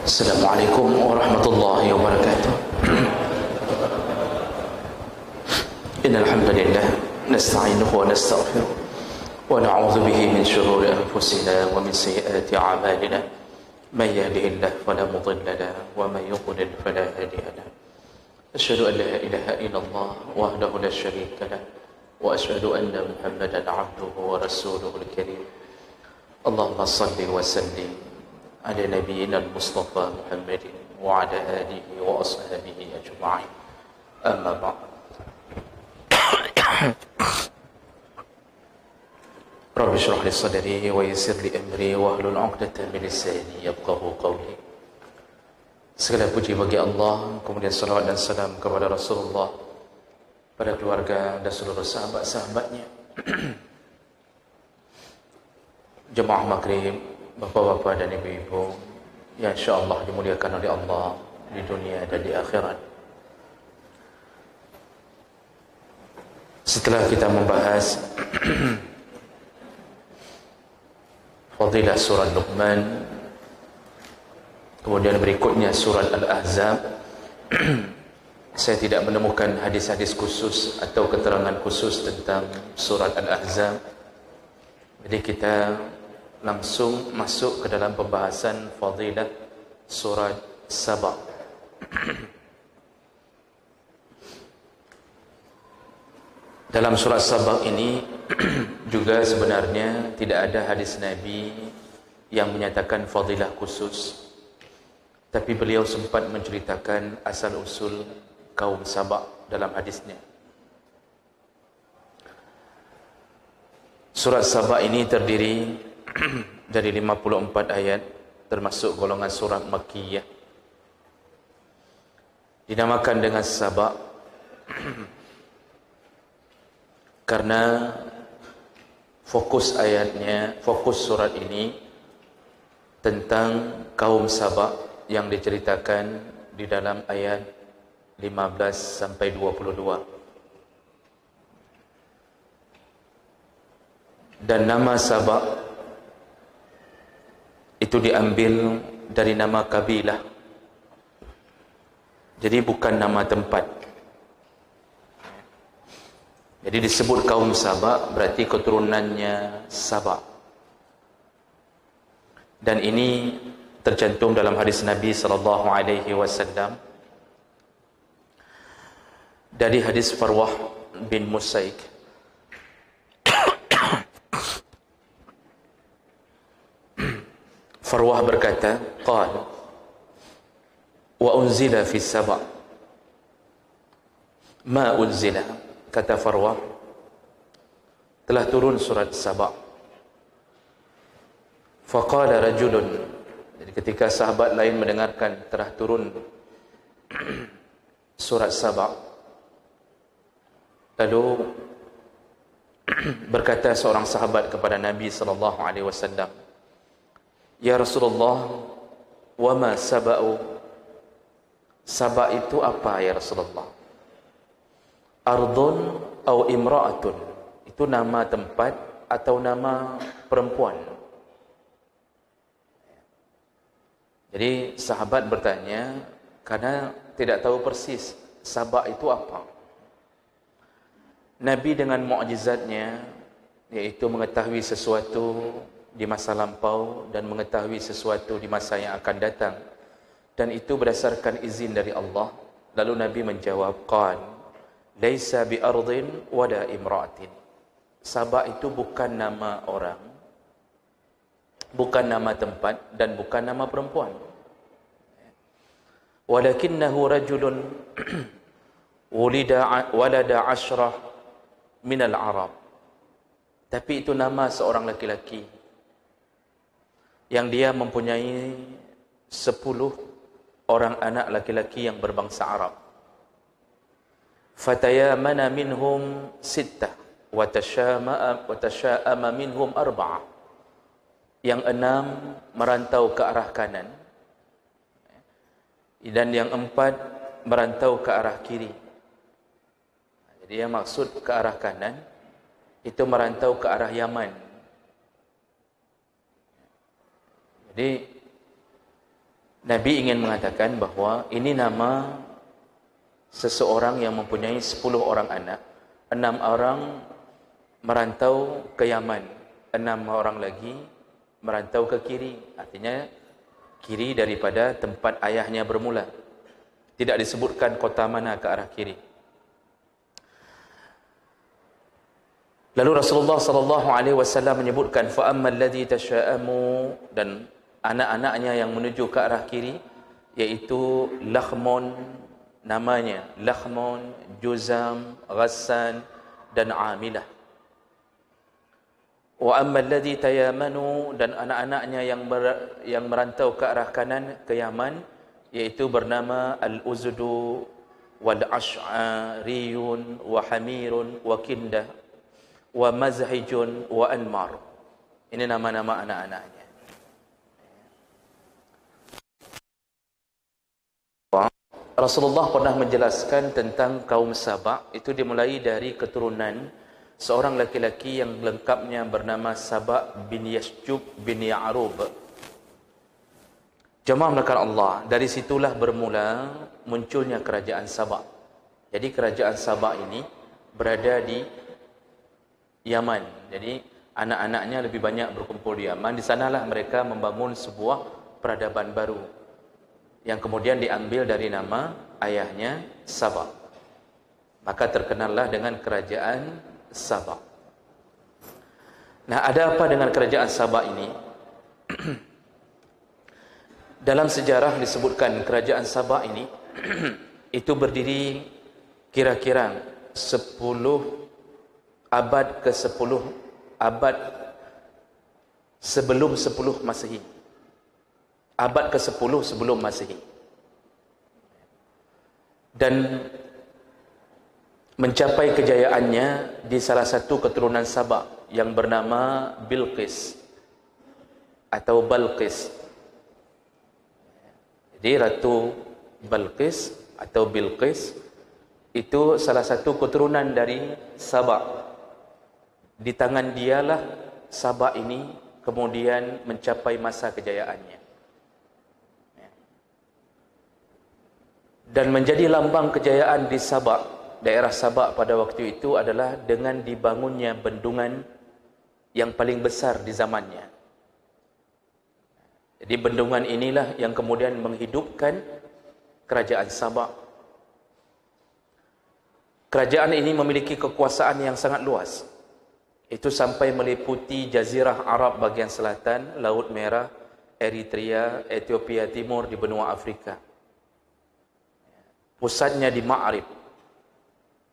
Assalamualaikum warahmatullahi wabarakatuh. Innal hamdalillah nasta'inuhu wa nastaghfiruh wa na'udzu bihi min shururi anfusina wa min sayyiati a'malina. Man yahdihillahu fala mudilla lahu wa man yudlil fala hadiya lahu. Asyhadu an la ilaha illallah wahdahu la syarika lahu wa asyhadu anna Muhammadan 'abduhu wa rasuluhul karim. Allahumma shalli wa sallim ala nabiyyina al-Mustafa Muhammadin wa ala alihi wa ashabihi ajma'in. Amma ba'd. Rabbi shrah li sadri wa yassir li amri wa hlul 'uqdatam min lisani yafqahu qawli. Segala puji bagi Allah, kemudian salawat dan salam kepada Rasulullah, pada keluarga dan seluruh sahabat-sahabatnya. Jemaah maghrib, bapak-bapak dan ibu-ibu yang insyaAllah dimuliakan oleh Allah di dunia dan di akhirat. Setelah kita membahas fadilah surat Luqman, kemudian berikutnya surat Al-Ahzab, saya tidak menemukan hadis-hadis khusus atau keterangan khusus tentang surat Al-Ahzab. Jadi kita langsung masuk ke dalam pembahasan fadilah surat Saba. Dalam surat Saba ini juga sebenarnya tidak ada hadis Nabi yang menyatakan fadilah khusus, tapi beliau sempat menceritakan asal-usul kaum Saba dalam hadisnya. Surat Saba ini terdiri dari 54 ayat, termasuk golongan surat Makkiyah. Dinamakan dengan Saba karena fokus ayatnya, fokus surat ini tentang kaum Saba yang diceritakan di dalam ayat 15 sampai 22. Dan nama Saba itu diambil dari nama kabilah. Jadi bukan nama tempat. Jadi disebut kaum Saba berarti keturunannya Saba. Dan ini tercantum dalam hadis Nabi sallallahu alaihi wasallam dari hadis Farwah bin Musaik. Farwah berkata, qala wa unzila fi Saba. Ma unzila, kata Farwah, telah turun surat Saba. Faqala rajulun, jadi ketika sahabat lain mendengarkan telah turun surat Saba, lalu berkata seorang sahabat kepada Nabi sallallahu alaihi wasallam, ya Rasulullah, wa ma saba'u? Saba itu apa ya Rasulullah? Ardun atau imra'atun? Itu nama tempat atau nama perempuan? Jadi sahabat bertanya karena tidak tahu persis Saba itu apa. Nabi dengan mukjizatnya, yaitu mengetahui sesuatu di masa lampau dan mengetahui sesuatu di masa yang akan datang, dan itu berdasarkan izin dari Allah. Lalu Nabi menjawab, qan laisa bi ardin wala imra'atin. Saba itu bukan nama orang, bukan nama tempat, dan bukan nama perempuan. Walakinnahu rajulun walada ashrah minal Arab. Tapi itu nama seorang laki-laki yang dia mempunyai 10 orang anak laki-laki yang berbangsa Arab. Fatayamana minhum 6 wa tasha'ama minhum 4. Yang 6 merantau ke arah kanan dan yang 4 merantau ke arah kiri. Jadi yang maksud ke arah kanan itu merantau ke arah Yaman. Jadi Nabi ingin mengatakan bahawa ini nama seseorang yang mempunyai 10 orang anak. 6 orang merantau ke Yaman, 6 orang lagi merantau ke kiri. Artinya kiri daripada tempat ayahnya bermula. Tidak disebutkan kota mana ke arah kiri. Lalu Rasulullah sallallahu alaihi wasallam menyebutkan fa ammal ladzi tasha'amu, dan anak-anaknya yang menuju ke arah kiri iaitu Lakhmun, namanya Lakhmun, Juzam, Ghassan dan Amilah. Wa ammal ladzi tayamanu, dan anak-anaknya yang merantau ke arah kanan ke Yaman iaitu bernama Al-Uzdu wal Ash'ariyun wa Hamirun wa Kindah wa Mazhijun wa Anmar. Ini nama-nama anak-anaknya. Rasulullah pernah menjelaskan tentang kaum Saba'. Itu dimulai dari keturunan seorang laki-laki yang lengkapnya bernama Saba' bin Yasjub bin Ya'rub. Jemaah melakukan Allah, dari situlah bermula munculnya kerajaan Saba'. Jadi kerajaan Saba' ini berada di Yaman. Jadi anak-anaknya lebih banyak berkumpul di Yaman. Di sanalah mereka membangun sebuah peradaban baru yang kemudian diambil dari nama ayahnya Saba'. Maka terkenallah dengan kerajaan Saba'. Nah, ada apa dengan kerajaan Saba' ini? Dalam sejarah disebutkan kerajaan Saba' ini itu berdiri kira-kira 10 abad ke-10, abad sebelum 10 Masehi. Abad ke-10 sebelum Masehi. Dan mencapai kejayaannya di salah satu keturunan Saba' yang bernama Bilqis atau Balqis. Jadi Ratu Balqis atau Bilqis itu salah satu keturunan dari Saba'. Di tangan dialah Saba' ini kemudian mencapai masa kejayaannya. Dan menjadi lambang kejayaan di Saba', daerah Saba' pada waktu itu adalah dengan dibangunnya bendungan yang paling besar di zamannya. Jadi bendungan inilah yang kemudian menghidupkan kerajaan Saba'. Kerajaan ini memiliki kekuasaan yang sangat luas. Itu sampai meliputi Jazirah Arab bagian selatan, Laut Merah, Eritrea, Ethiopia Timur di benua Afrika. Pusatnya di Ma'rib.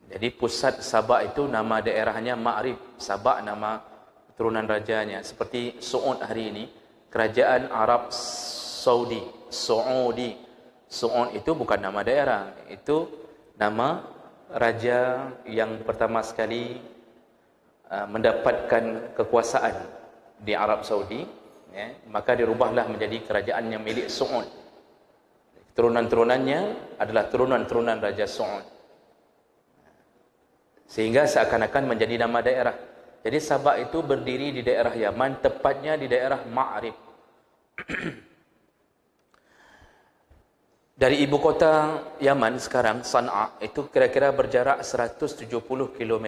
Jadi pusat Saba' itu nama daerahnya Ma'rib. Saba' nama keturunan rajanya. Seperti Su'ud hari ini, kerajaan Arab Saudi. Saudi. Su'ud itu bukan nama daerah. Itu nama raja yang pertama sekali mendapatkan kekuasaan di Arab Saudi, ya, maka dirubahlah menjadi kerajaan yang milik Su'ud. Turunan-turunannya adalah turunan-turunan Raja Su'ud, sehingga seakan-akan menjadi nama daerah. Jadi Saba' itu berdiri di daerah Yaman, tepatnya di daerah Ma'rib. Dari ibu kota Yaman sekarang, San'a, itu kira-kira berjarak 170 km.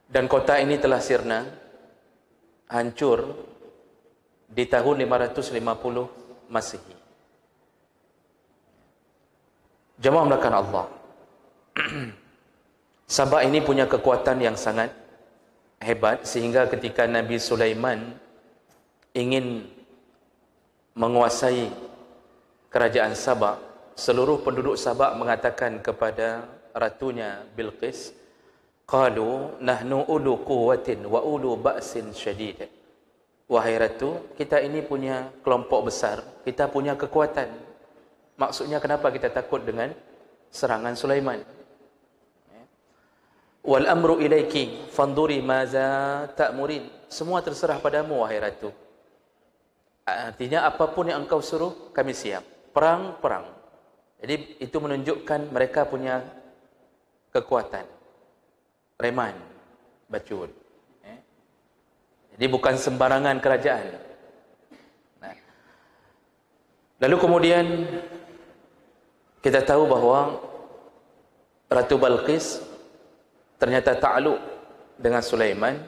Dan kota ini telah sirna, hancur di tahun 550 Masehi. Jemaah melakukan Allah. Saba' ini punya kekuatan yang sangat hebat, sehingga ketika Nabi Sulaiman ingin menguasai kerajaan Saba', seluruh penduduk Saba' mengatakan kepada ratunya Bilqis, qalu nahnu ulu quwwatin wa ulu ba'sin syadid. Wahai ratu, kita ini punya kelompok besar, kita punya kekuatan. Maksudnya kenapa kita takut dengan serangan Sulaiman? Wal amru ilaiki fanduri maza ta'murin. Semua terserah padamu wahai ratu. Artinya apapun yang engkau suruh kami siap. Perang, perang. Jadi itu menunjukkan mereka punya kekuatan. Reman, bacun. Jadi bukan sembarangan kerajaan. Nah, Lalu kemudian kita tahu bahawa Ratu Balqis ternyata ta'aluk dengan Sulaiman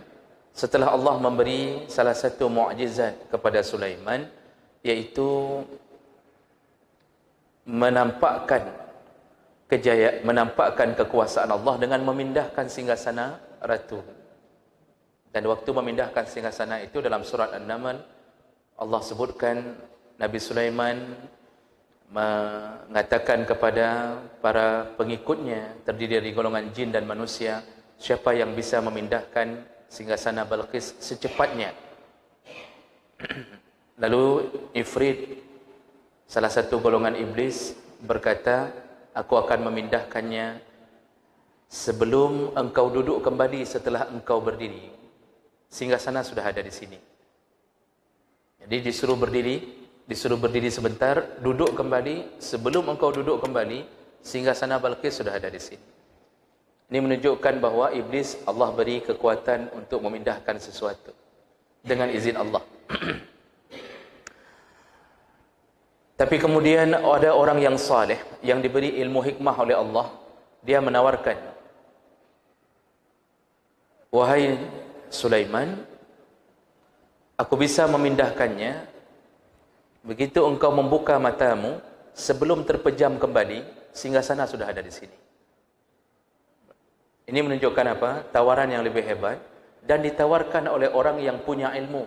setelah Allah memberi salah satu mukjizat kepada Sulaiman, iaitu menampakkan kekuasaan Allah dengan memindahkan singgasana ratu. Dan waktu memindahkan singgasana itu dalam surat An-Naml, Allah sebutkan Nabi Sulaiman mengatakan kepada para pengikutnya terdiri dari golongan jin dan manusia, siapa yang bisa memindahkan singgasana Balqis secepatnya. Lalu Ifrit, salah satu golongan iblis, berkata, aku akan memindahkannya sebelum engkau duduk kembali setelah engkau berdiri. Singgasana sudah ada di sini. Jadi disuruh berdiri sebentar, duduk kembali. Sebelum engkau duduk kembali, singgasana Balqis sudah ada di sini. Ini menunjukkan bahawa iblis Allah beri kekuatan untuk memindahkan sesuatu dengan izin Allah. Tapi kemudian ada orang yang saleh, yang diberi ilmu hikmah oleh Allah. Dia menawarkan, wahai Sulaiman, aku bisa memindahkannya begitu engkau membuka matamu, sebelum terpejam kembali, singgasana sudah ada di sini. Ini menunjukkan apa? Tawaran yang lebih hebat, dan ditawarkan oleh orang yang punya ilmu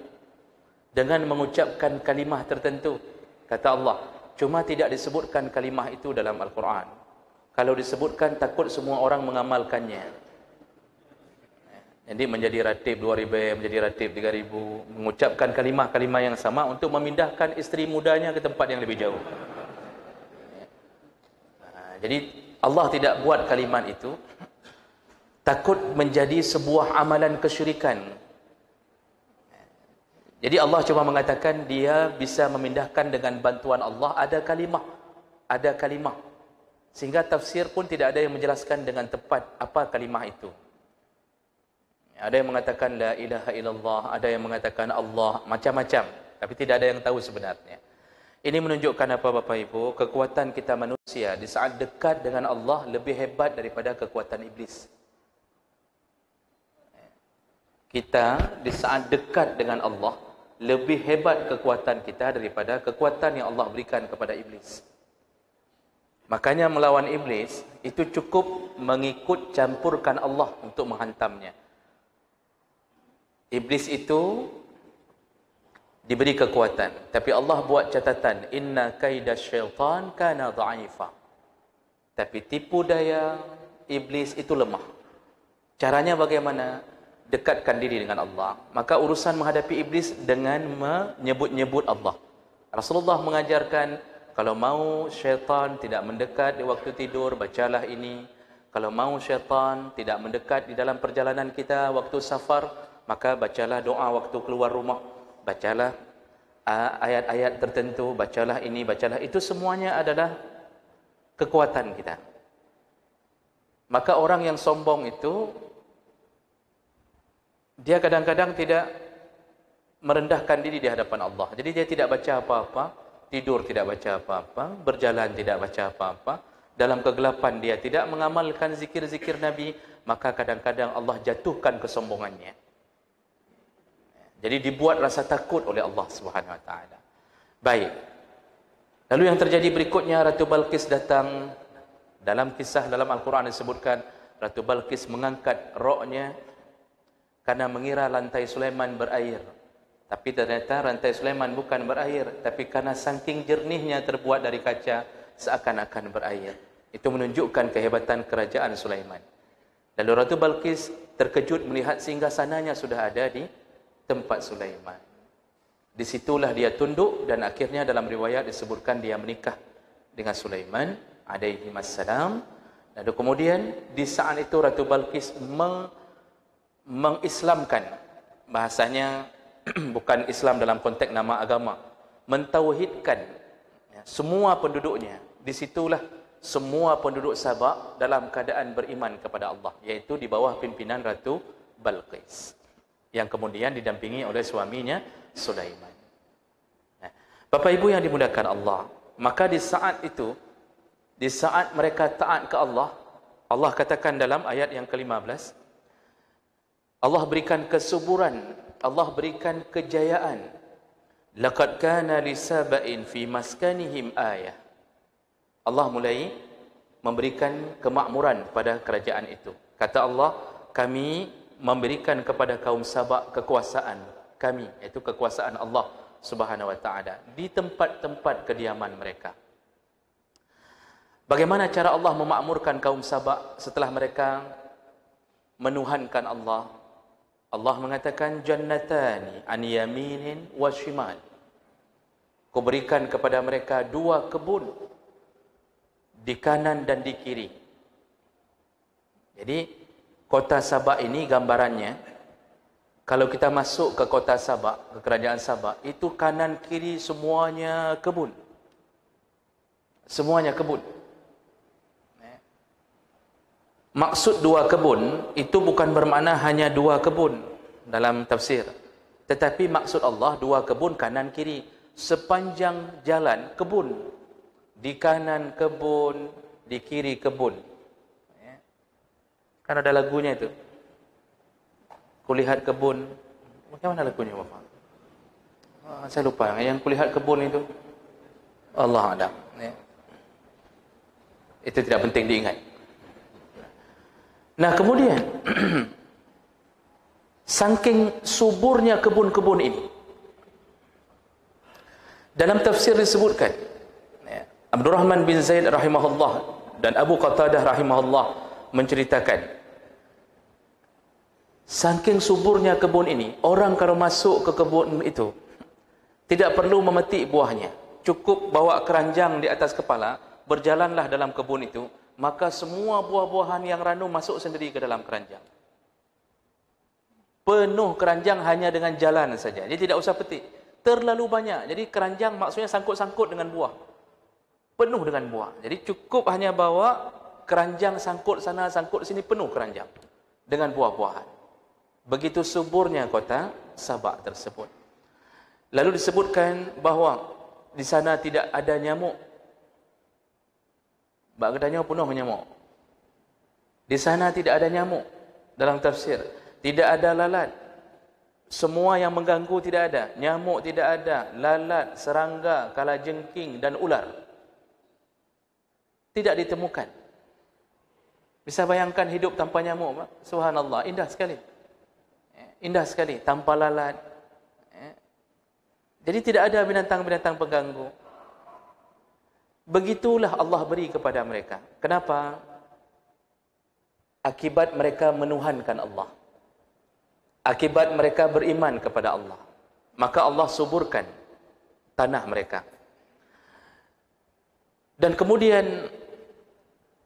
dengan mengucapkan kalimah tertentu. Kata Allah, cuma tidak disebutkan kalimah itu dalam Al-Quran. Kalau disebutkan, takut semua orang mengamalkannya. Jadi menjadi ratib 2,000, menjadi ratib 3,000, mengucapkan kalimah-kalimah yang sama untuk memindahkan isteri mudanya ke tempat yang lebih jauh. Jadi Allah tidak buat kalimat itu, takut menjadi sebuah amalan kesyirikan. Jadi Allah cuma mengatakan dia bisa memindahkan dengan bantuan Allah, ada kalimah. Sehingga tafsir pun tidak ada yang menjelaskan dengan tepat apa kalimah itu. Ada yang mengatakan la ilaha illallah, ada yang mengatakan Allah, macam-macam. Tapi tidak ada yang tahu sebenarnya. Ini menunjukkan apa Bapak Ibu? Kekuatan kita manusia di saat dekat dengan Allah lebih hebat daripada kekuatan iblis. Kita di saat dekat dengan Allah lebih hebat kekuatan kita daripada kekuatan yang Allah berikan kepada iblis. Makanya melawan iblis itu cukup mengikut campurkan Allah untuk menghantamnya. Iblis itu diberi kekuatan, tapi Allah buat catatan, inna kaida syaitan kana dha'ifa. Tapi tipu daya iblis itu lemah. Caranya bagaimana? Dekatkan diri dengan Allah. Maka urusan menghadapi iblis dengan menyebut-nyebut Allah. Rasulullah mengajarkan, kalau mau syaitan tidak mendekat di waktu tidur, bacalah ini. Kalau mau syaitan tidak mendekat di dalam perjalanan kita waktu safar, maka bacalah doa waktu keluar rumah, bacalah ayat-ayat tertentu, bacalah ini, bacalah itu, semuanya adalah kekuatan kita. Maka orang yang sombong itu, dia kadang-kadang tidak merendahkan diri di hadapan Allah. Jadi dia tidak baca apa-apa, tidur tidak baca apa-apa, berjalan tidak baca apa-apa, dalam kegelapan dia tidak mengamalkan zikir-zikir Nabi, maka kadang-kadang Allah jatuhkan kesombongannya. Jadi dibuat rasa takut oleh Allah Subhanahu Wa Taala. Baik. Lalu yang terjadi berikutnya, Ratu Balqis datang. Dalam kisah dalam Al-Quran disebutkan, Ratu Balqis mengangkat roknya karena mengira lantai Sulaiman berair. Tapi ternyata lantai Sulaiman bukan berair, tapi karena saking jernihnya terbuat dari kaca, seakan-akan berair. Itu menunjukkan kehebatan kerajaan Sulaiman. Lalu Ratu Balqis terkejut melihat singgasananya sudah ada di tempat Sulaiman. Disitulah dia tunduk, dan akhirnya dalam riwayat disebutkan dia menikah dengan Sulaiman alaihi wassalam. Lalu kemudian di saat itu Ratu Balqis mengislamkan, bahasanya bukan Islam dalam konteks nama agama, mentauhidkan semua penduduknya. Disitulah semua penduduk Sabak dalam keadaan beriman kepada Allah, yaitu di bawah pimpinan Ratu Balqis, yang kemudian didampingi oleh suaminya Sulaiman. Bapak Ibu yang dimuliakan Allah, maka di saat itu, di saat mereka taat ke Allah, Allah katakan dalam ayat yang ke-15, Allah berikan kesuburan, Allah berikan kejayaan. Laqad kana li saba'in fi maskanihim ayah. Allah mulai memberikan kemakmuran pada kerajaan itu. Kata Allah, kami memberikan kepada kaum Sabak kekuasaan kami, iaitu kekuasaan Allah Subhanahu wa taala di tempat-tempat kediaman mereka. Bagaimana cara Allah memakmurkan kaum Sabak setelah mereka menuhankan Allah? Allah mengatakan jannatani an yaminin wa shimal. Ku berikan kepada mereka dua kebun di kanan dan di kiri. Jadi kota Sabak ini gambarannya, kalau kita masuk ke kota Sabak, ke kerajaan Sabak, itu kanan kiri semuanya kebun. Semuanya kebun. Maksud dua kebun itu bukan bermakna hanya dua kebun dalam tafsir. Tetapi maksud Allah dua kebun kanan kiri. Sepanjang jalan kebun. Di kanan kebun, di kiri kebun. Kan ada lagunya itu. Kulihat kebun. Bagaimana lagunya Bapak? Saya lupa. Yang kulihat kebun itu Allah ada. Itu tidak penting diingat. Nah kemudian saking suburnya kebun-kebun ini, dalam tafsir disebutkan Abdurrahman bin Zaid rahimahullah dan Abu Qatadah rahimahullah menceritakan, saking suburnya kebun ini, orang kalau masuk ke kebun itu tidak perlu memetik buahnya, cukup bawa keranjang di atas kepala, berjalanlah dalam kebun itu, maka semua buah-buahan yang ranum masuk sendiri ke dalam keranjang. Penuh keranjang hanya dengan jalan saja. Jadi tidak usah petik. Terlalu banyak. Jadi keranjang maksudnya sangkut-sangkut dengan buah. Penuh dengan buah. Jadi cukup hanya bawa keranjang, sangkut sana, sangkut sini, penuh keranjang dengan buah-buahan. Begitu suburnya kota Sabak tersebut. Lalu disebutkan bahawa di sana tidak ada nyamuk. Bak kedanya penuh nyamuk. Di sana tidak ada nyamuk. Dalam tafsir, tidak ada lalat. Semua yang mengganggu tidak ada. Nyamuk tidak ada. Lalat, serangga, kalajengking dan ular tidak ditemukan. Bisa bayangkan hidup tanpa nyamuk? Subhanallah, indah sekali. Indah sekali, tanpa lalat. Jadi tidak ada binatang-binatang pengganggu. Begitulah Allah beri kepada mereka. Kenapa? Akibat mereka menuhankan Allah. Akibat mereka beriman kepada Allah. Maka Allah suburkan tanah mereka. Dan kemudian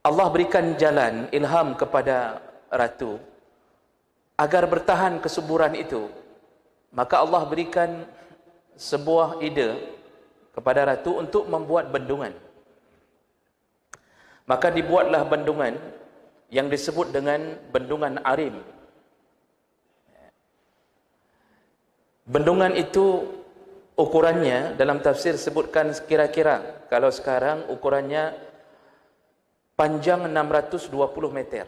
Allah berikan jalan, ilham kepada ratu agar bertahan kesuburan itu. Maka Allah berikan sebuah ide kepada ratu untuk membuat bendungan. Maka dibuatlah bendungan yang disebut dengan bendungan Arim. Bendungan itu ukurannya dalam tafsir sebutkan kira-kira, kalau sekarang ukurannya panjang 620 meter,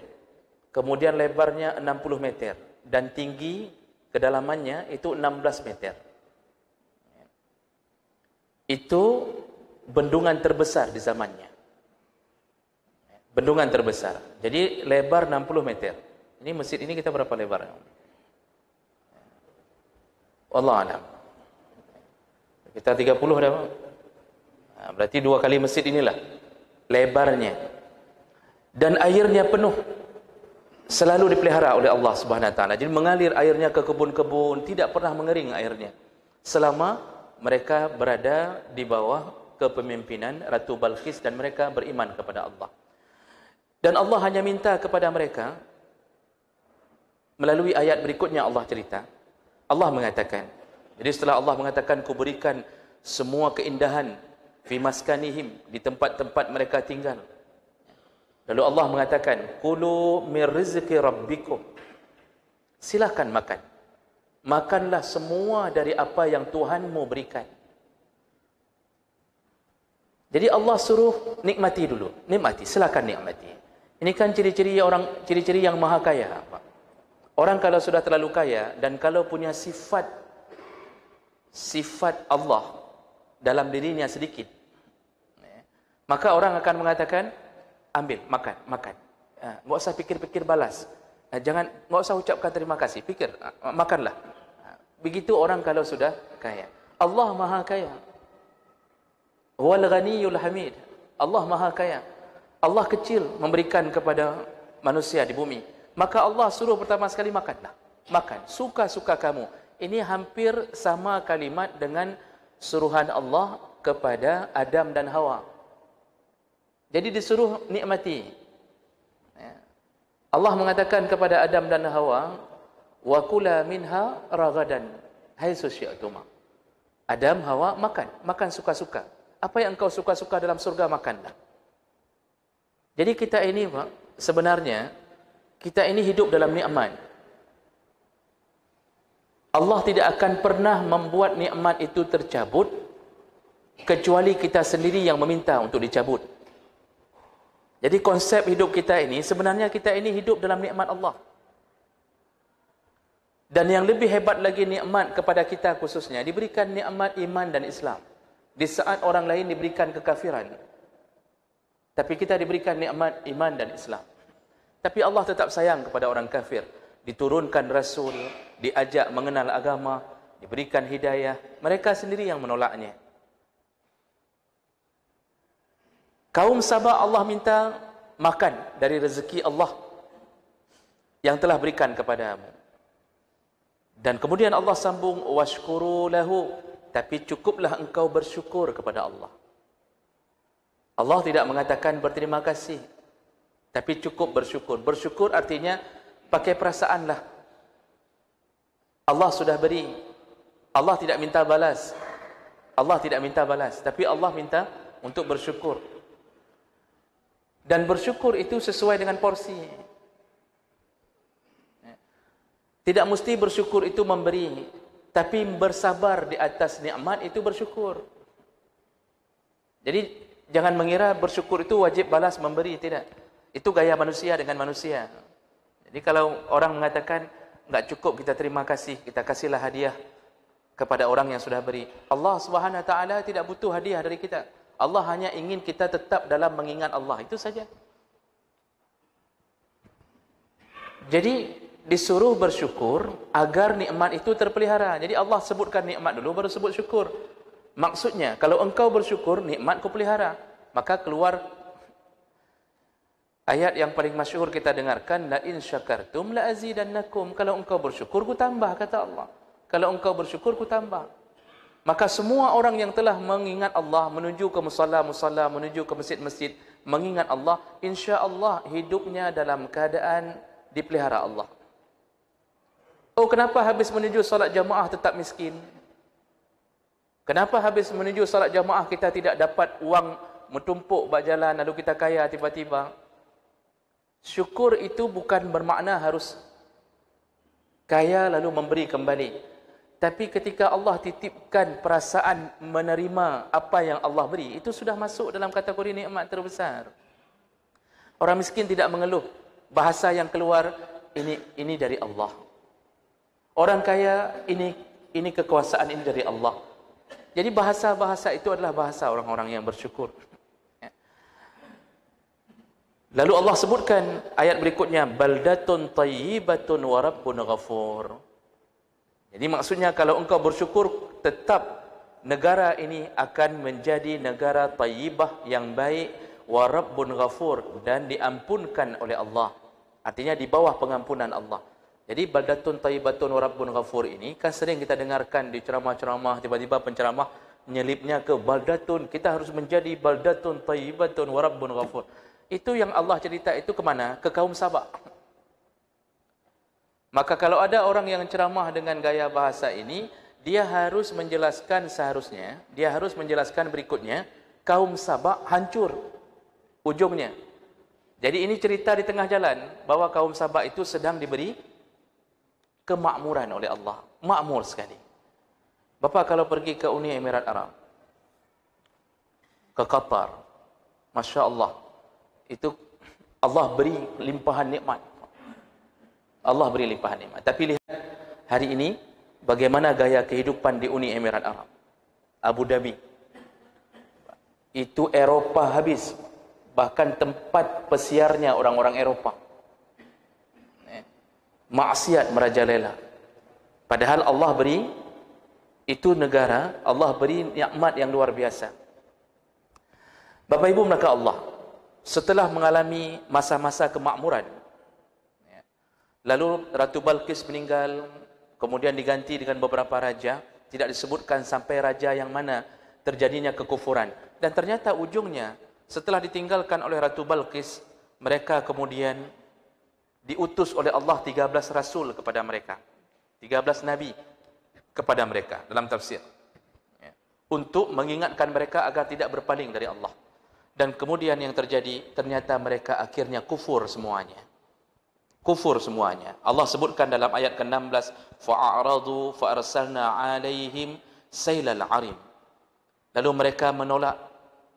kemudian lebarnya 60 meter, dan tinggi kedalamannya itu 16 meter. Itu bendungan terbesar di zamannya. Bendungan terbesar. Jadi lebar 60 meter. Ini masjid ini kita berapa lebar? Wallahu a'lam. Kita 30 dah. Berarti 2 kali masjid inilah lebarnya. Dan airnya penuh. Selalu dipelihara oleh Allah Subhanahu wa taala. Jadi mengalir airnya ke kebun-kebun, tidak pernah mengering airnya. Selama mereka berada di bawah kepemimpinan Ratu Balqis dan mereka beriman kepada Allah. Dan Allah hanya minta kepada mereka, melalui ayat berikutnya Allah cerita, Allah mengatakan, jadi setelah Allah mengatakan, ku berikan semua keindahan fi maskanihim, di tempat-tempat mereka tinggal. Lalu Allah mengatakan, kulu mir rizqi rabbikum, silakan makan. Makanlah semua dari apa yang Tuhanmu berikan. Jadi Allah suruh nikmati dulu. Nikmati, silakan nikmati. Ini kan ciri-ciri yang maha kaya. Orang kalau sudah terlalu kaya dan kalau punya sifat Allah dalam dirinya sedikit, maka orang akan mengatakan, ambil, makan. Nggak usah pikir-pikir balas. Nggak usah ucapkan terima kasih. Pikir, makanlah. Begitu orang kalau sudah kaya. Allah maha kaya. Wal ghaniyul hamid. Allah maha kaya. Allah kecil memberikan kepada manusia di bumi. Maka Allah suruh pertama sekali makanlah. Makan. Suka-suka kamu. Ini hampir sama kalimat dengan suruhan Allah kepada Adam dan Hawa. Jadi disuruh nikmati. Allah mengatakan kepada Adam dan Hawa, wa kula minha ragadan haitsu syi'tuma. Adam, Hawa, makan suka-suka. Apa yang engkau suka-suka dalam surga, makanlah. Jadi kita ini, Pak, sebenarnya kita ini hidup dalam nikmat. Allah tidak akan pernah membuat nikmat itu tercabut kecuali kita sendiri yang meminta untuk dicabut. Jadi konsep hidup kita ini, sebenarnya kita ini hidup dalam nikmat Allah. Dan yang lebih hebat lagi, nikmat kepada kita khususnya diberikan nikmat iman dan Islam. Di saat orang lain diberikan kekafiran, tapi kita diberikan nikmat iman dan Islam. Tapi Allah tetap sayang kepada orang kafir. Diturunkan Rasul, diajak mengenal agama, diberikan hidayah, mereka sendiri yang menolaknya. Kaum Sabah Allah minta makan dari rezeki Allah yang telah berikan kepadamu. Dan kemudian Allah sambung, washkuru lahu, tapi cukuplah engkau bersyukur kepada Allah. Allah tidak mengatakan berterima kasih, tapi cukup bersyukur. Bersyukur artinya pakai perasaanlah. Allah sudah beri. Allah tidak minta balas. Allah tidak minta balas, tapi Allah minta untuk bersyukur. Dan bersyukur itu sesuai dengan porsi. Tidak mesti bersyukur itu memberi, tapi bersabar di atas nikmat itu bersyukur. Jadi jangan mengira bersyukur itu wajib balas memberi, tidak. Itu gaya manusia dengan manusia. Jadi kalau orang mengatakan enggak cukup kita terima kasih, kita kasihlah hadiah kepada orang yang sudah beri. Allah Subhanahu wa taala tidak butuh hadiah dari kita. Allah hanya ingin kita tetap dalam mengingat Allah, itu saja. Jadi disuruh bersyukur agar nikmat itu terpelihara. Jadi Allah sebutkan nikmat dulu baru sebut syukur. Maksudnya kalau engkau bersyukur, nikmat kau pelihara. Maka keluar ayat yang paling masyhur kita dengarkan, la in syakartum la azidannakum. Kalau engkau bersyukur ku tambah, kata Allah. Kalau engkau bersyukur ku tambah. Maka semua orang yang telah mengingat Allah, menuju ke musalla-musalla, menuju ke masjid-masjid, mengingat Allah, insya-Allah hidupnya dalam keadaan dipelihara Allah. Oh, kenapa habis menuju salat jamaah tetap miskin? Kenapa habis menuju salat jamaah kita tidak dapat uang menumpuk bak jalan lalu kita kaya tiba-tiba? Syukur itu bukan bermakna harus kaya lalu memberi kembali. Tapi ketika Allah titipkan perasaan menerima apa yang Allah beri, itu sudah masuk dalam kategori nikmat terbesar. Orang miskin tidak mengeluh. Bahasa yang keluar, ini dari Allah. Orang kaya, ini kekuasaan ini dari Allah. Jadi bahasa-bahasa itu adalah bahasa orang-orang yang bersyukur. Lalu Allah sebutkan ayat berikutnya, baldatun tayyibatun wa rabbun ghafur. Jadi maksudnya kalau engkau bersyukur, tetap negara ini akan menjadi negara tayyibah yang baik, wa rabbun ghafur, dan diampunkan oleh Allah. Artinya di bawah pengampunan Allah. Jadi baldatun tayyibatun wa rabbun ghafur ini kan sering kita dengarkan di ceramah-ceramah, tiba-tiba penceramah menyelipnya ke baldatun, kita harus menjadi baldatun tayyibatun wa rabbun ghafur. Itu yang Allah cerita itu kemana? Ke kaum Sabah. Maka kalau ada orang yang ceramah dengan gaya bahasa ini, dia harus menjelaskan seharusnya, dia harus menjelaskan berikutnya, kaum Sabah hancur ujungnya. Jadi ini cerita di tengah jalan, bahwa kaum Sabah itu sedang diberi kemakmuran oleh Allah. Makmur sekali. Bapak kalau pergi ke Uni Emirat Arab, ke Qatar. Masya Allah. Itu Allah beri limpahan nikmat. Allah beri limpahan nikmat. Tapi lihat hari ini bagaimana gaya kehidupan di Uni Emirat Arab. Abu Dhabi. Itu Eropah habis. Bahkan tempat pesiarnya orang-orang Eropah. Maksiat merajalela. Padahal Allah beri, itu negara, Allah beri nikmat yang luar biasa. Bapak Ibu maka Allah, setelah mengalami masa-masa kemakmuran, lalu Ratu Balqis meninggal, kemudian diganti dengan beberapa raja, tidak disebutkan sampai raja yang mana terjadinya kekufuran. Dan ternyata ujungnya, setelah ditinggalkan oleh Ratu Balqis, mereka kemudian diutus oleh Allah 13 rasul kepada mereka. 13 nabi kepada mereka dalam tafsir. Untuk mengingatkan mereka agar tidak berpaling dari Allah. Dan kemudian yang terjadi, ternyata mereka akhirnya kufur semuanya. Kufur semuanya. Allah sebutkan dalam ayat ke-16, fa'aradu fa'arsalna 'alaihim sailal 'arim. Lalu mereka menolak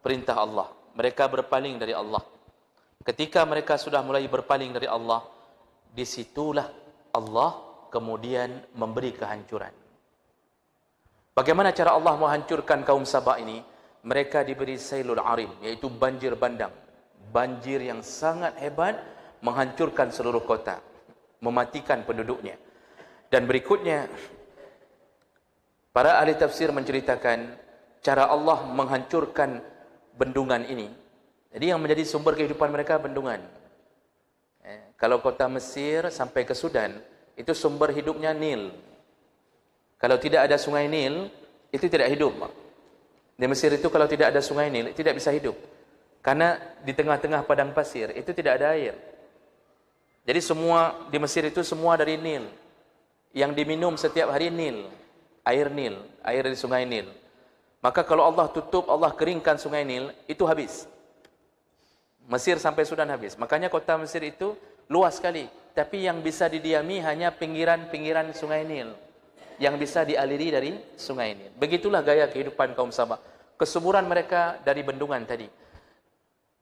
perintah Allah. Mereka berpaling dari Allah. Ketika mereka sudah mulai berpaling dari Allah, disitulah Allah kemudian memberi kehancuran. Bagaimana cara Allah menghancurkan kaum Sabah ini? Mereka diberi sailul 'arim, yaitu banjir bandang. Banjir yang sangat hebat, menghancurkan seluruh kota, mematikan penduduknya. Dan berikutnya, para ahli tafsir menceritakan cara Allah menghancurkan bendungan ini. Jadi yang menjadi sumber kehidupan mereka bendungan. Kalau kota Mesir sampai ke Sudan, itu sumber hidupnya Nil. Kalau tidak ada sungai Nil, itu tidak hidup. Di Mesir itu kalau tidak ada sungai Nil, tidak bisa hidup. Karena di tengah-tengah padang pasir, itu tidak ada air. Jadi semua di Mesir itu semua dari Nil. Yang diminum setiap hari Nil. Air dari sungai Nil. Maka kalau Allah tutup, Allah keringkan sungai Nil, itu habis. Mesir sampai Sudan habis. Makanya kota Mesir itu luas sekali. Tapi yang bisa didiami hanya pinggiran-pinggiran sungai Nil. Yang bisa dialiri dari sungai Nil. Begitulah gaya kehidupan kaum Sabah. Kesuburan mereka dari bendungan tadi.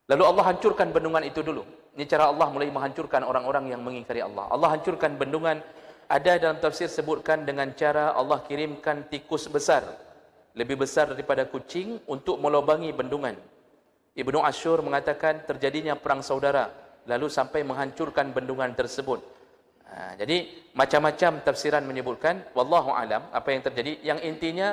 Lalu Allah hancurkan bendungan itu dulu. Ini cara Allah mulai menghancurkan orang-orang yang mengingkari Allah. Allah hancurkan bendungan. Ada dalam tafsir sebutkan dengan cara Allah kirimkan tikus besar. Lebih besar daripada kucing untuk melobangi bendungan. Ibnu Ashur mengatakan terjadinya perang saudara. Lalu sampai menghancurkan bendungan tersebut. Jadi macam-macam tafsiran menyebutkan. Wallahu alam apa yang terjadi. Yang intinya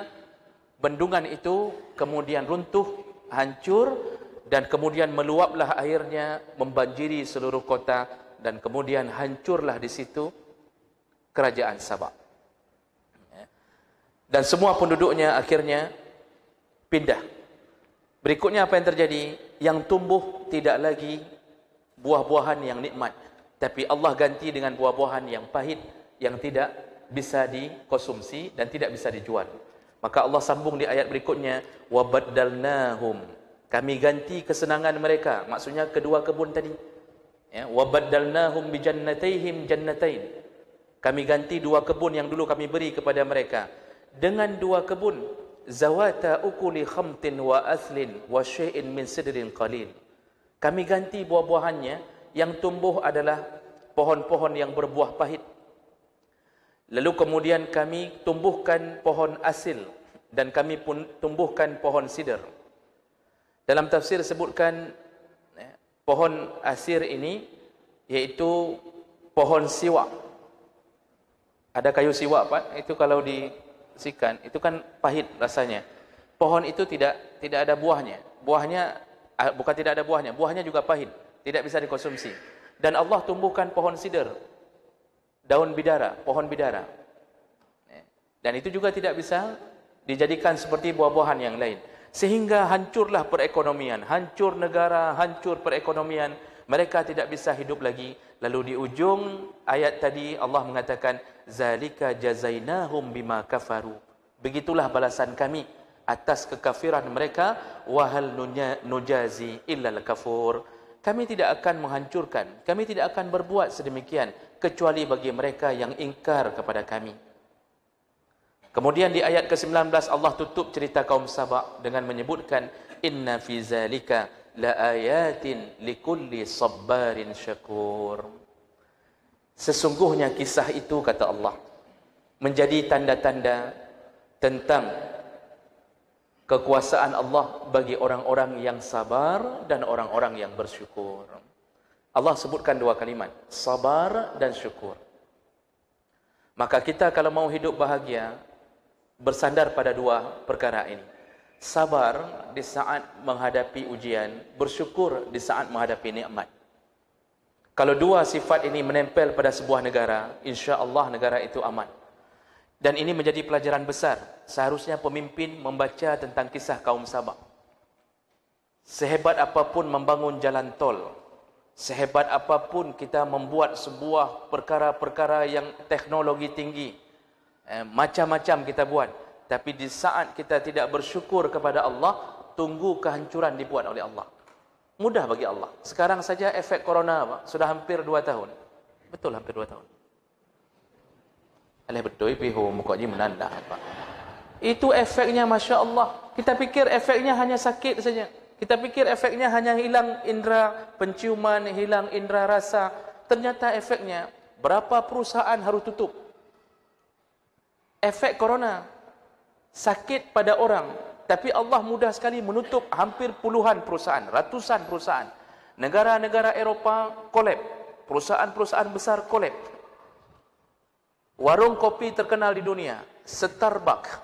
bendungan itu kemudian runtuh, hancur. Dan kemudian meluaplah airnya, membanjiri seluruh kota. Dan kemudian hancurlah di situ kerajaan Sabah. Dan semua penduduknya akhirnya pindah. Berikutnya apa yang terjadi? Yang tumbuh tidak lagi buah-buahan yang nikmat. Tapi Allah ganti dengan buah-buahan yang pahit, yang tidak bisa dikonsumsi dan tidak bisa dijual. Maka Allah sambung di ayat berikutnya, وَبَدَّلْنَاهُمْ. Kami ganti kesenangan mereka. Maksudnya kedua kebun tadi. وَبَدَّلْنَاهُمْ بِجَنَّتَيْهِمْ جَنَّتَيْنِ. Kami ganti dua kebun yang dulu kami beri kepada mereka. Dengan dua kebun. Zawata ukuli khamtin wa athlin wa syai'in min sidrin qalil. Kami ganti buah-buahannya. Yang tumbuh adalah pohon-pohon yang berbuah pahit. Lalu kemudian kami tumbuhkan pohon asil. Dan kami pun tumbuhkan pohon sidr. Dalam tafsir sebutkan pohon asir ini yaitu pohon siwak. Ada kayu siwak Pak, itu kalau disikan itu kan pahit rasanya. Pohon itu tidak ada buahnya. Buahnya bukan tidak ada buahnya, buahnya juga pahit, tidak bisa dikonsumsi. Dan Allah tumbuhkan pohon sidr, daun bidara, pohon bidara. Dan itu juga tidak bisa dijadikan seperti buah-buahan yang lain. Sehingga hancurlah perekonomian, hancur negara, hancur perekonomian. Mereka tidak bisa hidup lagi. Lalu di ujung ayat tadi Allah mengatakan, Zalika jazainahum bima kafaru. Begitulah balasan kami atas kekafiran mereka. Wahal nujazi illal kafur. Kami tidak akan menghancurkan, kami tidak akan berbuat sedemikian kecuali bagi mereka yang ingkar kepada kami. Kemudian di ayat ke-19 Allah tutup cerita kaum Sabak dengan menyebutkan inna fi zalika laayatin likulli sabbarin syakur. Sesungguhnya kisah itu, kata Allah, menjadi tanda-tanda tentang kekuasaan Allah bagi orang-orang yang sabar dan orang-orang yang bersyukur. Allah sebutkan dua kalimat, sabar dan syukur. Maka kita kalau mau hidup bahagia, bersandar pada dua perkara ini. Sabar di saat menghadapi ujian, bersyukur di saat menghadapi nikmat. Kalau dua sifat ini menempel pada sebuah negara, insya-Allah negara itu aman. Dan ini menjadi pelajaran besar. Seharusnya pemimpin membaca tentang kisah kaum Sabak. Sehebat apapun membangun jalan tol, sehebat apapun kita membuat sebuah perkara-perkara yang teknologi tinggi, macam-macam kita buat, tapi di saat kita tidak bersyukur kepada Allah, tunggu kehancuran dibuat oleh Allah. Mudah bagi Allah. Sekarang saja efek corona, Pak, sudah hampir 2 tahun. Betul, hampir 2 tahun. Alih betul, pihu muka je menandah, Pak. Itu efeknya, Masya Allah. Kita fikir efeknya hanya sakit saja. Kita fikir efeknya hanya hilang indera penciuman, hilang indera rasa. Ternyata efeknya berapa perusahaan harus tutup. Efek corona, sakit pada orang, tapi Allah mudah sekali menutup hampir puluhan perusahaan, ratusan perusahaan. Negara-negara Eropah kolap, perusahaan-perusahaan besar kolap. Warung kopi terkenal di dunia, Starbucks,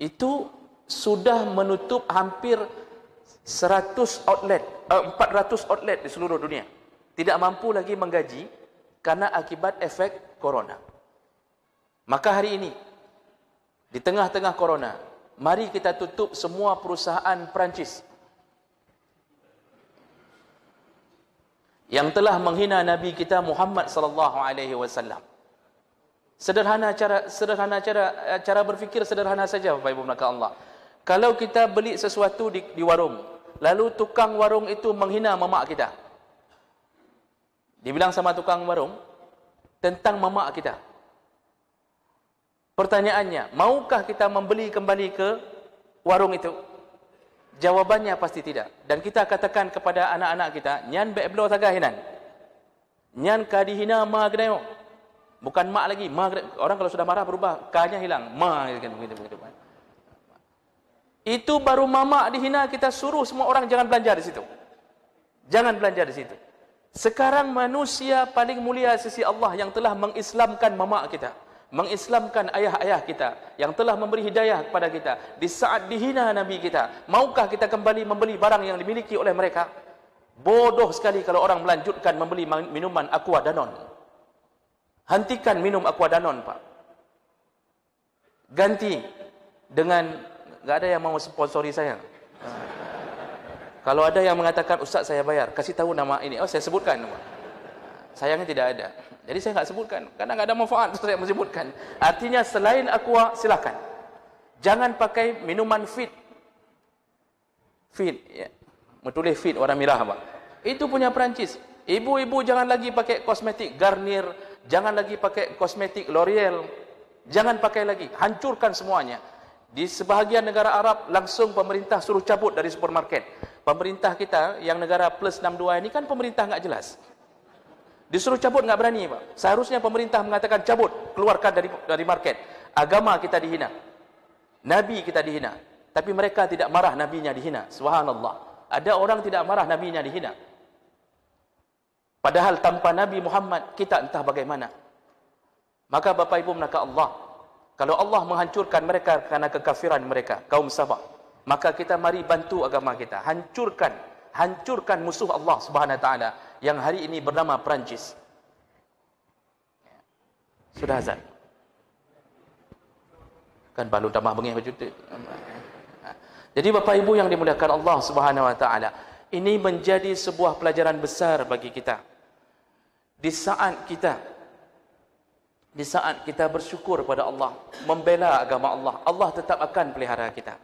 itu sudah menutup hampir 400 outlet di seluruh dunia. Tidak mampu lagi menggaji karena akibat efek corona. Maka hari ini, di tengah-tengah corona, mari kita tutup semua perusahaan Perancis yang telah menghina Nabi kita Muhammad sallallahu alaihi wasallam. Sederhana cara berfikir sederhana saja, Bapak Ibu maka Allah. Kalau kita beli sesuatu di warung, lalu tukang warung itu menghina mamak kita. Dibilang sama tukang warung tentang mamak kita. Pertanyaannya, maukah kita membeli kembali ke warung itu? Jawabannya pasti tidak. Dan kita katakan kepada anak-anak kita, nyan be'eblo tagahinan. Nyan ka dihina ma gedayo. Bukan mak lagi, ma gedayo. Orang kalau sudah marah berubah, ka-nya hilang, ma begitu. Itu baru mamak dihina, kita suruh semua orang jangan belanja di situ. Jangan belanja di situ. Sekarang manusia paling mulia sisi Allah yang telah mengislamkan mamak kita, mengislamkan ayah-ayah kita, yang telah memberi hidayah kepada kita. Di saat dihina Nabi kita, maukah kita kembali membeli barang yang dimiliki oleh mereka? Bodoh sekali kalau orang melanjutkan membeli minuman Aqua Danone. Hentikan minum Aqua Danone, Pak. Ganti dengan, enggak ada yang mau sponsori saya. Kalau ada yang mengatakan, Ustaz saya bayar, kasih tahu nama ini. Oh, saya sebutkan nama. Sayangnya tidak ada. Jadi saya enggak sebutkan, karena enggak ada manfaat saya menyebutkan. Artinya selain Aqua, silakan. Jangan pakai minuman Fit. Fit, ya. Menulis Fit warna merah, Pak. Itu punya Perancis. Ibu-ibu jangan lagi pakai kosmetik Garnier, jangan lagi pakai kosmetik L'Oreal. Jangan pakai lagi, hancurkan semuanya. Di sebahagian negara Arab, langsung pemerintah suruh cabut dari supermarket. Pemerintah kita yang negara plus 62 ini kan pemerintah enggak jelas. Disuruh cabut enggak berani, Pak. Seharusnya pemerintah mengatakan cabut, keluarkan dari market. Agama kita dihina. Nabi kita dihina. Tapi mereka tidak marah nabinya dihina. Subhanallah. Ada orang tidak marah nabinya dihina. Padahal tanpa Nabi Muhammad kita entah bagaimana. Maka Bapak Ibu menaka Allah, kalau Allah menghancurkan mereka karena kekafiran mereka, kaum Sabak, maka kita mari bantu agama kita, hancurkan musuh Allah Subhanahu wa taala yang hari ini bernama Perancis. Sudah azan. Kan baru tambah bengih baju tu. Jadi Bapak Ibu yang dimuliakan Allah Subhanahu wa taala, ini menjadi sebuah pelajaran besar bagi kita. Di saat kita bersyukur pada Allah, membela agama Allah, Allah tetap akan pelihara kita.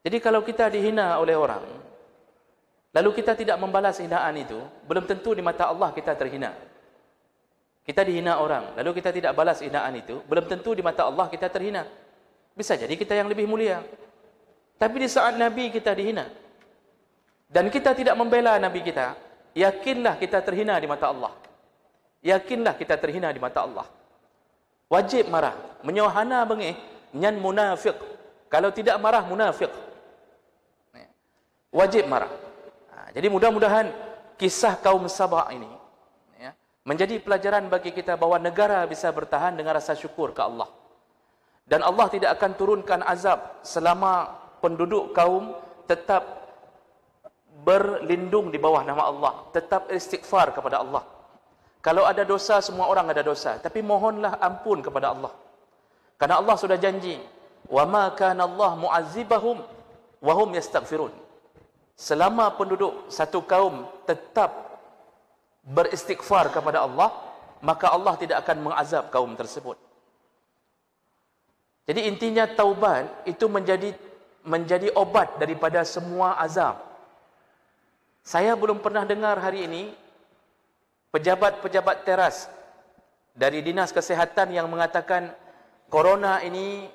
Jadi kalau kita dihina oleh orang, lalu kita tidak membalas hinaan itu, belum tentu di mata Allah kita terhina. Kita dihina orang, lalu kita tidak balas hinaan itu, belum tentu di mata Allah kita terhina. Bisa jadi kita yang lebih mulia. Tapi di saat Nabi kita dihina, dan kita tidak membela Nabi kita, yakinlah kita terhina di mata Allah. Yakinlah kita terhina di mata Allah. Wajib marah. Menyohana bengih, nyan munafik. Kalau tidak marah, munafik. Wajib marah. Jadi mudah-mudahan kisah kaum Sabah ini menjadi pelajaran bagi kita bahawa negara bisa bertahan dengan rasa syukur ke Allah. Dan Allah tidak akan turunkan azab selama penduduk kaum tetap berlindung di bawah nama Allah, tetap istighfar kepada Allah. Kalau ada dosa, semua orang ada dosa, tapi mohonlah ampun kepada Allah. Karena Allah sudah janji, wa ma kana Allah mu'azzibahum wa hum yastaghfirun. Selama penduduk satu kaum tetap beristighfar kepada Allah, maka Allah tidak akan mengazab kaum tersebut. Jadi intinya taubat itu menjadi obat daripada semua azab. Saya belum pernah dengar hari ini pejabat-pejabat teras dari Dinas Kesehatan yang mengatakan corona ini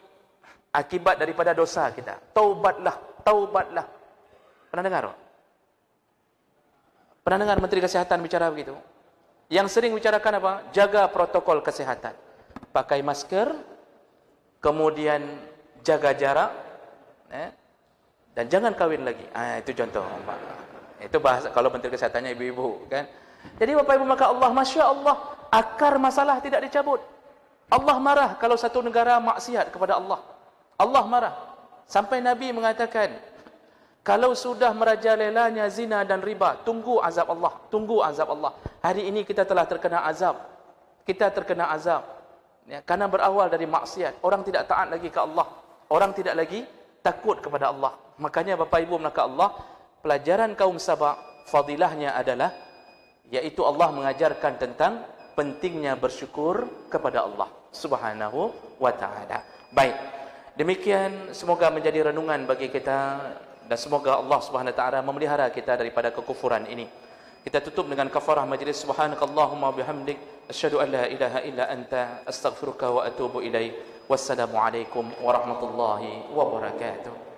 akibat daripada dosa kita. Taubatlah, taubatlah. Pernah dengar? Pernah dengar Menteri Kesehatan bicara begitu? Yang sering bicarakan apa? Jaga protokol kesehatan. Pakai masker, kemudian jaga jarak, dan jangan kawin lagi. Itu contoh. Itu bahasa kalau Menteri Kesehatannya ibu-ibu, kan? Jadi Bapak Ibu, maka Allah, Masya Allah, akar masalah tidak dicabut. Allah marah kalau satu negara maksiat kepada Allah. Allah marah. Sampai Nabi mengatakan, kalau sudah merajalelanya zina dan riba, tunggu azab Allah, tunggu azab Allah. Hari ini kita telah terkena azab. Kita terkena azab. Ya, karena berawal dari maksiat. Orang tidak taat lagi ke Allah. Orang tidak lagi takut kepada Allah. Makanya Bapak Ibu maka Allah, pelajaran kaum Sabah, fadilahnya adalah, yaitu Allah mengajarkan tentang pentingnya bersyukur kepada Allah Subhanahu wa ta'ala. Baik. Demikian semoga menjadi renungan bagi kita. Dan semoga Allah Subhanahu wa ta'ala memelihara kita daripada kekufuran ini. Kita tutup dengan kafarah majlis. Subhanakallahumma bihamdik, asyhadu an la ilaha illa anta, astaghfiruka wa atubu ilaik. Wassalamualaikum warahmatullahi wabarakatuh.